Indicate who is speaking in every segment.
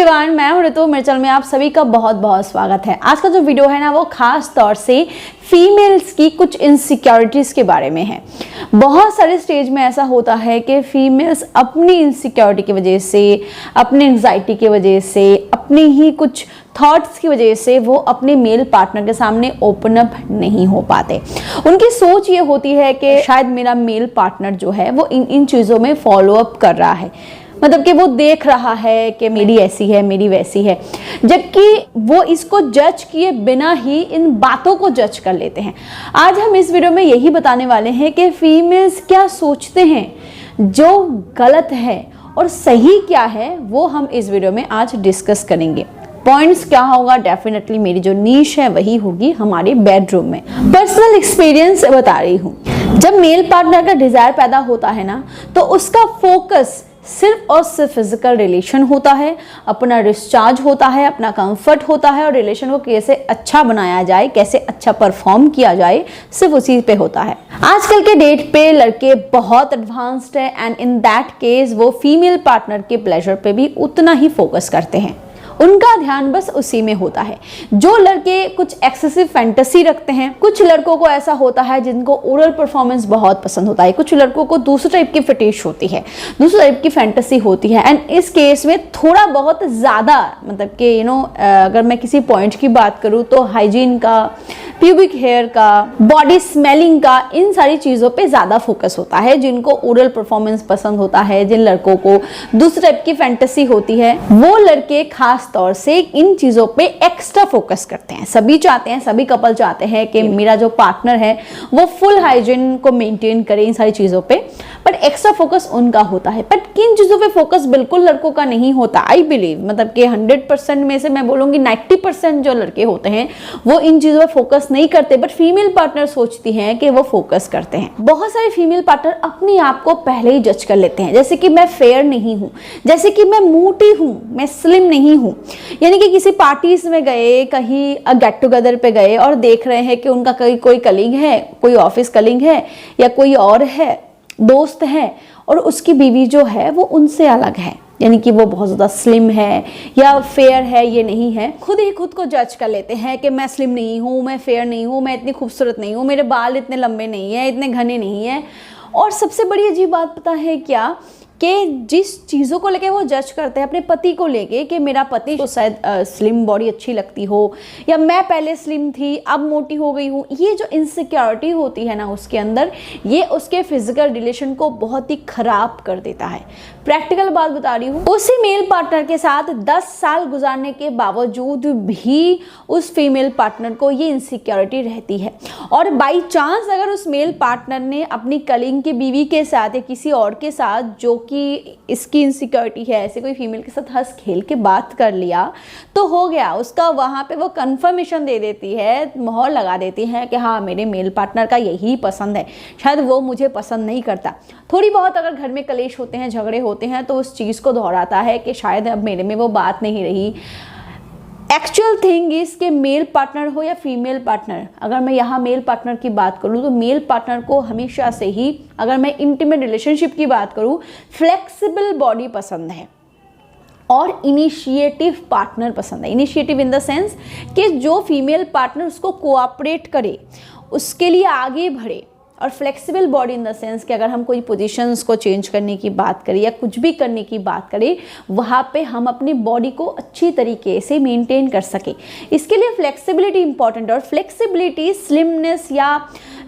Speaker 1: Everyone, मैं हूं ऋतु। मेरे चैनल में आप सभी का बहुत बहुत स्वागत है। आज का जो वीडियो है ना वो खास तौर से फीमेल्स की कुछ इनसिक्योरिटीज के बारे में है। बहुत सारे स्टेज में ऐसा होता है कि फीमेल्स अपनी इनसिक्योरिटी की वजह से, अपनी एंग्जाइटी की वजह से, अपनी ही कुछ थॉट्स की वजह से वो अपने मेल पार्टनर के सामने ओपन अप नहीं हो पाते। उनकी सोच ये होती है कि शायद मेरा मेल पार्टनर जो है वो इन चीज़ों में फॉलो अप कर रहा है, मतलब कि वो देख रहा है कि मेरी ऐसी है, मेरी वैसी है, जबकि वो इसको जज किए बिना ही इन बातों को जज कर लेते हैं। आज हम इस वीडियो में यही बताने वाले हैं कि फीमेल्स क्या सोचते हैं जो गलत है और सही क्या है, वो हम इस वीडियो में आज डिस्कस करेंगे। पॉइंट्स क्या होगा, डेफिनेटली मेरी जो नीश है वही होगी हमारे बेडरूम में। पर्सनल एक्सपीरियंस बता रही हूँ। जब मेल पार्टनर का डिजायर पैदा होता है ना, तो उसका फोकस सिर्फ और सिर्फ फिजिकल रिलेशन होता है, अपना डिस्चार्ज होता है, अपना कंफर्ट होता है और रिलेशन को कैसे अच्छा बनाया जाए, कैसे अच्छा परफॉर्म किया जाए, सिर्फ उसी पे होता है। आजकल के डेट पे लड़के बहुत एडवांस्ड है एंड इन दैट केस वो फीमेल पार्टनर के प्लेजर पे भी उतना ही फोकस करते हैं। उनका ध्यान बस उसी में होता है। जो लड़के कुछ एक्सेसिव फैंटेसी रखते हैं, कुछ लड़कों को ऐसा होता है जिनको ओरल परफॉर्मेंस बहुत पसंद होता है, कुछ लड़कों को दूसरे टाइप की फिटिश होती है, दूसरे टाइप की फैंटेसी होती है। एंड इस केस में थोड़ा बहुत ज़्यादा, मतलब कि अगर मैं किसी पॉइंट की बात करूँ तो हाइजीन का, प्यूबिक हेयर का, बॉडी स्मेलिंग का, इन सारी चीज़ों पे ज़्यादा फोकस होता है। जिनको ओरल परफॉर्मेंस पसंद होता है, जिन लड़कों को दूसरे टाइप की फैंटेसी होती है, वो लड़के खास तौर से इन चीजों पे एक्स्ट्रा फोकस करते हैं। सभी चाहते हैं, सभी कपल चाहते हैं कि मेरा जो पार्टनर है वो फुल हाइजीन को मेंटेन करे इन सारी चीजों पे, बट एक्स्ट्रा फोकस उनका होता है। बट किन चीजों पे फोकस बिल्कुल लड़कों का नहीं होता, आई बिलीव, मतलब कि 100% में से मैं बोलूंगी 90% जो लड़के होते हैं वो इन चीजों पे फोकस नहीं करते, बट फीमेल पार्टनर सोचती हैं कि वो फोकस करते हैं। बहुत सारे फीमेल पार्टनर अपने आप को पहले ही जज कर लेते हैं, जैसे कि मैं फेयर नहीं हूं, जैसे कि मैं मोटी हूं, मैं स्लिम नहीं हूं। यानी कि किसी पार्टीज में गए, कहीं गेट टुगेदर पे गए और देख रहे हैं कि उनका कोई कलीग है, कोई ऑफिस कलीग है या कोई और है, दोस्त है, और उसकी बीवी जो है वो उनसे अलग है, यानी कि वो बहुत ज़्यादा स्लिम है या फेयर है, ये नहीं है। खुद ही खुद को जज कर लेते हैं कि मैं स्लिम नहीं हूँ, मैं फेयर नहीं हूँ, मैं इतनी खूबसूरत नहीं हूँ, मेरे बाल इतने लंबे नहीं है, इतने घने नहीं है। और सबसे बड़ी अजीब बात पता है क्या, कि जिस चीज़ों को लेके वो जज करते हैं अपने पति को लेके, कि मेरा पति को शायद स्लिम बॉडी अच्छी लगती हो, या मैं पहले स्लिम थी अब मोटी हो गई हूँ, ये जो इनसिक्योरिटी होती है ना उसके अंदर, ये उसके फिजिकल रिलेशन को बहुत ही खराब कर देता है। प्रैक्टिकल बात बता रही हूँ, उसी मेल पार्टनर के साथ 10 साल गुजारने के बावजूद भी उस फीमेल पार्टनर को ये इनसिक्योरिटी रहती है। और बाई चांस अगर उस मेल पार्टनर ने अपनी कलीग की बीवी के साथ या किसी और के साथ, जो कि इसकी इनसिक्योरिटी है, ऐसे कोई फीमेल के साथ हंस खेल के बात कर लिया, तो हो गया उसका, वहाँ पे वो कंफर्मेशन दे देती है, मोहर लगा देती है कि हाँ मेरे मेल पार्टनर का यही पसंद है, शायद वो मुझे पसंद नहीं करता। थोड़ी बहुत अगर घर में कलेश होते हैं, झगड़े होते हैं, तो उस चीज़ को दोहराता है कि शायद अब मेरे में वो बात नहीं रही। एक्चुअल थिंग इज के मेल पार्टनर हो या फीमेल पार्टनर, अगर मैं यहाँ मेल पार्टनर की बात करूँ तो मेल पार्टनर को हमेशा से ही, अगर मैं इंटीमेट रिलेशनशिप की बात करूँ, फ्लेक्सिबल बॉडी पसंद है और इनिशिएटिव पार्टनर पसंद है। इनिशिएटिव इन द सेंस कि जो फीमेल पार्टनर उसको कोऑपरेट करे, उसके लिए आगे बढ़े, और flexible body in the sense कि अगर हम कोई पोजीशंस को चेंज करने की बात करें या कुछ भी करने की बात करें, वहाँ पे हम अपनी बॉडी को अच्छी तरीके से मेंटेन कर सकें। इसके लिए फ्लेक्सिबिलिटी इंपॉर्टेंट है, और फ्लेक्सिबिलिटी स्लिमनेस या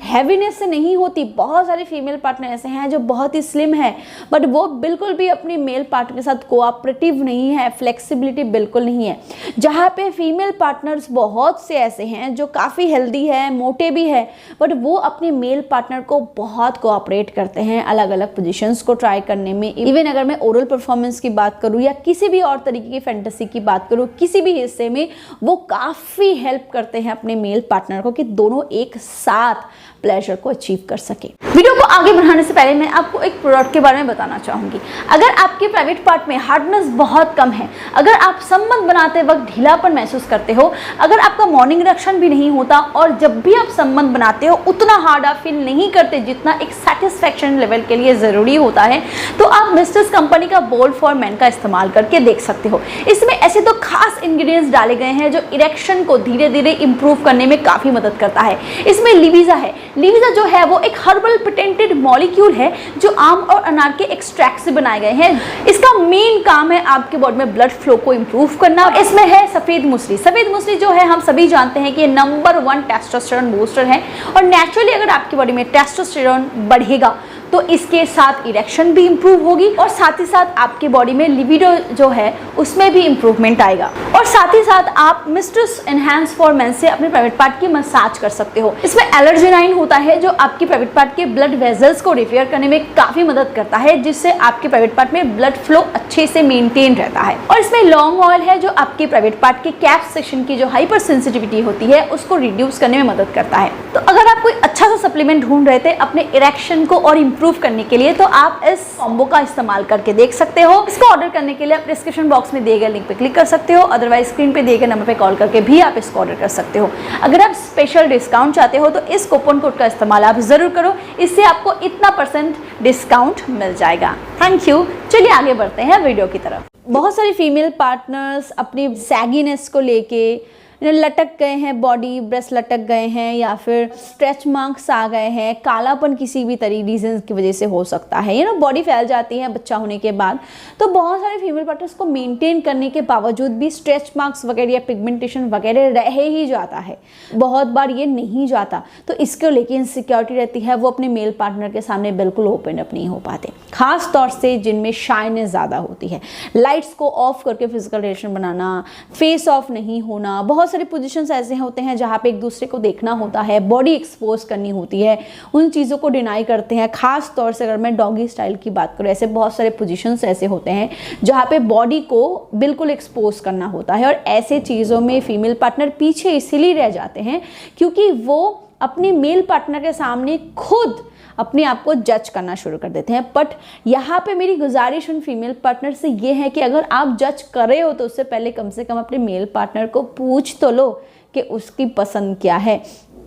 Speaker 1: हैवीनेस से नहीं होती। बहुत सारे फीमेल पार्टनर ऐसे हैं जो बहुत ही स्लिम है, बट वो बिल्कुल भी अपने मेल पार्टनर के साथ कोऑपरेटिव नहीं है, फ्लेक्सिबिलिटी बिल्कुल नहीं है। जहाँ पे फीमेल पार्टनर्स बहुत से ऐसे हैं जो काफ़ी हेल्दी है, मोटे भी है, बट वो अपने मेल पार्टनर को बहुत कोऑपरेट करते हैं अलग अलग पोजीशंस को ट्राई करने में। इवन अगर मैं ओरल परफॉर्मेंस की बात करूँ या किसी भी और तरीके की फैंटेसी की बात करूँ, किसी भी हिस्से में वो काफ़ी हेल्प करते हैं अपने मेल पार्टनर को कि दोनों एक साथ प्लेजर को अचीव कर सके। वीडियो को आगे बढ़ाने से पहले मैं आपको एक प्रोडक्ट के बारे में बताना चाहूंगी। अगर आपके प्राइवेट पार्ट में हार्डनेस बहुत कम है, अगर आप संबंध बनाते वक्त ढीलापन महसूस करते हो, अगर आपका मॉर्निंग इरेक्शन भी नहीं होता और जब भी आप संबंध बनाते हो उतना हार्ड आप फील नहीं करते जितना एक सेटिस्फैक्शन लेवल के लिए जरूरी होता है, तो आप मिस्टर्स कंपनी का बोल्ड फॉर मेन का इस्तेमाल करके देख सकते हो। इसमें ऐसे तो खास इंग्रेडिएंट्स डाले गए हैं जो इरेक्शन को धीरे धीरे इंप्रूव करने में काफी मदद करता है। इसमें लिविजा है। लिविजा जो है वो एक हर्बल पेटेंटेड मॉलिक्यूल है जो आम और अनार के एक्सट्रैक्ट से बनाए गए हैं। इसका मेन काम है आपके बॉडी में ब्लड फ्लो को इंप्रूव करना। इसमें है सफेद मूसली। सफेद मूसली जो है हम सभी जानते हैं कि नंबर 1 टेस्टोस्टेरोन बूस्टर है और नेचुरली अगर आपकी बॉडी में टेस्टोस्टेरोन बढ़ेगा तो इसके साथ इरेक्शन भी इंप्रूव होगी और साथ ही साथ आपकी बॉडी में लिबिडो जो है उसमें भी इंप्रूवमेंट आएगा। और साथ ही साथ आप मिस्ट्रेस एनहांस फॉर मेन से अपने प्राइवेट पार्ट की मसाज कर सकते हो। इसमें एलर्जेनाइन होता है जो आपकी प्राइवेट पार्ट के ब्लड वेजल्स को रिपेयर करने में काफी मदद करता है, जिससे आपके प्राइवेट पार्ट में ब्लड फ्लो अच्छे से मेंटेन रहता है। और इसमें लॉन्ग ऑयल है जो आपके प्राइवेट पार्ट के कैप सेक्शन की जो हाइपर सेंसिटिविटी होती है उसको रिड्यूस करने में मदद करता है। तो अगर आप कोई अच्छा सा सप्लीमेंट ढूंढ रहे थे अपने इरेक्शन को और इंप्रूव करने के लिए तो आप इस कॉम्बो का इस्तेमाल करके देख सकते हो। इसको ऑर्डर करने के लिए आप डिस्क्रिप्शन बॉक्स में दिए गए लिंक पे क्लिक कर सकते हो, अदरवाइज स्क्रीन पे दिए गए नंबर पे कॉल करके भी आप इसको ऑर्डर कर सकते हो। अगर आप स्पेशल डिस्काउंट चाहते हो तो इस कूपन कोड का इस्तेमाल आप जरूर करो, इससे आपको इतना % डिस्काउंट मिल जाएगा। Thank you. चलिए आगे बढ़ते हैं वीडियो की तरफ। बहुत सारी फीमेल पार्टनर्स अपनी सैगीनेस को लेके लटक गए हैं, बॉडी ब्रेस्ट लटक गए हैं या फिर स्ट्रेच मार्क्स आ गए हैं, कालापन किसी भी रीजन की वजह से हो सकता है, बॉडी फैल जाती है बच्चा होने के बाद। तो बहुत सारे फीमेल पार्टनर्स को मेंटेन करने के बावजूद भी स्ट्रेच मार्क्स वगैरह या पिगमेंटेशन वगैरह रह ही जाता है, बहुत बार ये नहीं जाता। तो इसको लेके इनसिक्योरिटी रहती है, वो अपने मेल पार्टनर के सामने बिल्कुल ओपन अप नहीं हो पाते, खास तौर से जिनमें शाइनेस ज़्यादा होती है। लाइट्स को ऑफ करके physical relation banana, face of नहीं होना, बहुत सारे पोजीशंस ऐसे होते हैं जहाँ पे एक दूसरे को देखना होता है, बॉडी एक्सपोज करनी होती है, उन चीज़ों को डिनाई करते हैं। खास तौर से अगर मैं डॉगी स्टाइल की बात करूँ, ऐसे बहुत सारे पोजीशंस ऐसे होते हैं जहाँ पे बॉडी को बिल्कुल एक्सपोज करना होता है और ऐसे चीज़ों में फीमेल पार्टनर पीछे इसीलिए रह जाते हैं क्योंकि वो अपने मेल पार्टनर के सामने खुद अपने आप को जज करना शुरू कर देते हैं। बट यहाँ पे मेरी गुजारिश उन फीमेल पार्टनर से ये है कि अगर आप जज कर रहे हो तो उससे पहले कम से कम अपने मेल पार्टनर को पूछ तो लो कि उसकी पसंद क्या है,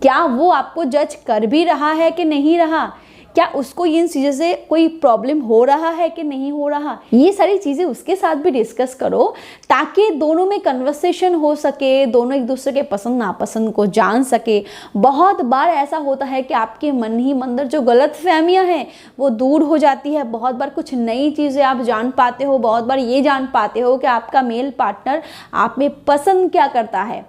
Speaker 1: क्या वो आपको जज कर भी रहा है कि नहीं रहा, क्या उसको इन चीज़ों से कोई प्रॉब्लम हो रहा है कि नहीं हो रहा। ये सारी चीज़ें उसके साथ भी डिस्कस करो ताकि दोनों में कन्वर्सेशन हो सके, दोनों एक दूसरे के पसंद नापसंद को जान सके। बहुत बार ऐसा होता है कि आपके मन ही अंदर जो गलत फहमियाँ हैं वो दूर हो जाती है, बहुत बार कुछ नई चीज़ें आप जान पाते हो, बहुत बार ये जान पाते हो कि आपका मेल पार्टनर आप में पसंद क्या करता है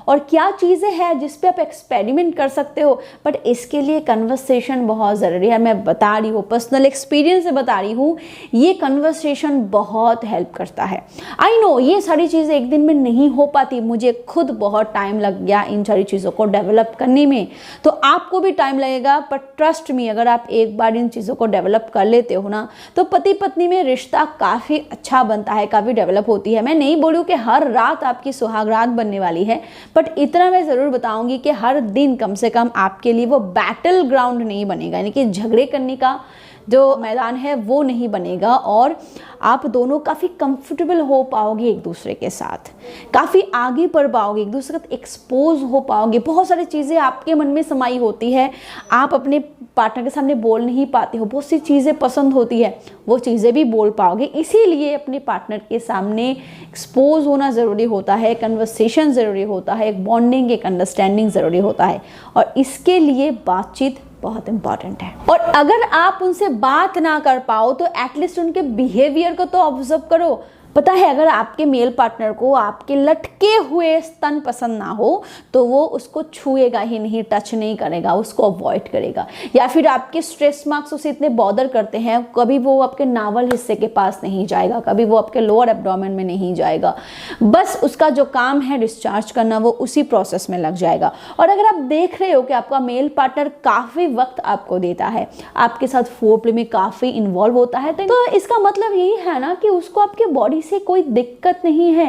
Speaker 1: और क्या चीज़ें हैं जिस पे आप एक्सपेरिमेंट कर सकते हो। बट इसके लिए कन्वर्सेशन बहुत ज़रूरी है। मैं बता रही हूँ, पर्सनल एक्सपीरियंस से बता रही हूँ, ये कन्वर्सेशन बहुत हेल्प करता है। आई नो ये सारी चीज़ें एक दिन में नहीं हो पाती, मुझे खुद बहुत टाइम लग गया इन सारी चीज़ों को डेवलप करने में, तो आपको भी टाइम लगेगा। बट ट्रस्ट मी, अगर आप एक बार इन चीज़ों को डेवलप कर लेते हो ना तो पति पत्नी में रिश्ता काफ़ी अच्छा बनता है, काफ़ी डेवलप होती है। मैं नहीं बोलूँ कि हर रात आपकी सुहाग रात बनने वाली है, बट इतना मैं ज़रूर बताऊंगी कि हर दिन कम से कम आपके लिए वो बैटल ग्राउंड नहीं बनेगा, यानी कि झगड़े करने का जो मैदान है वो नहीं बनेगा और आप दोनों काफ़ी कंफर्टेबल हो पाओगे एक दूसरे के साथ, काफ़ी आगे बढ़ पाओगे, एक दूसरे के साथ एक्सपोज हो पाओगे। बहुत सारी चीज़ें आपके मन में समाई होती है, आप अपने पार्टनर के सामने बोल नहीं पाते हो, बहुत सी चीज़ें पसंद होती है, वो चीज़ें भी बोल पाओगे। इसीलिए अपने पार्टनर के सामने एक्सपोज होना ज़रूरी होता है, कन्वर्सेशन ज़रूरी होता है, एक बॉन्डिंग, एक अंडरस्टैंडिंग ज़रूरी होता है और इसके लिए बातचीत बहुत इंपॉर्टेंट है। और अगर आप उनसे बात ना कर पाओ तो एटलीस्ट उनके बिहेवियर को तो ऑब्जर्व करो। पता है, अगर आपके मेल पार्टनर को आपके लटके हुए स्तन पसंद ना हो तो वो उसको छुएगा ही नहीं, टच नहीं करेगा, उसको अवॉइड करेगा। या फिर आपके स्ट्रेस मार्क्स उसे इतने बॉदर करते हैं, कभी वो आपके नावल हिस्से के पास नहीं जाएगा, कभी वो आपके लोअर एब्डोमेन में नहीं जाएगा, बस उसका जो काम है डिस्चार्ज करना वो उसी प्रोसेस में लग जाएगा। और अगर आप देख रहे हो कि आपका मेल पार्टनर काफ़ी वक्त आपको देता है, आपके साथ फोरप्ले में काफ़ी इन्वॉल्व होता है, तो इसका मतलब यही है ना कि उसको आपके बॉडी से कोई दिक्कत नहीं है,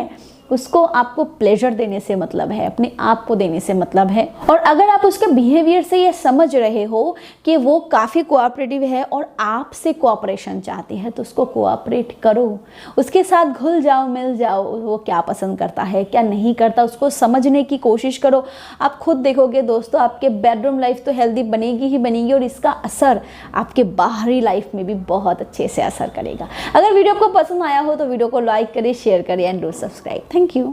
Speaker 1: उसको आपको प्लेजर देने से मतलब है, अपने आप को देने से मतलब है। और अगर आप उसके बिहेवियर से ये समझ रहे हो कि वो काफ़ी कोऑपरेटिव है और आपसे कोऑपरेशन चाहती है, तो उसको कोऑपरेट करो, उसके साथ घुल जाओ, मिल जाओ, वो क्या पसंद करता है क्या नहीं करता उसको समझने की कोशिश करो। आप खुद देखोगे दोस्तों, आपके बेडरूम लाइफ तो हेल्दी बनेगी ही बनेगी और इसका असर आपके बाहरी लाइफ में भी बहुत अच्छे से असर करेगा। अगर वीडियो आपको पसंद आया हो तो वीडियो को लाइक करिए, शेयर करिए and do subscribe. Thank you.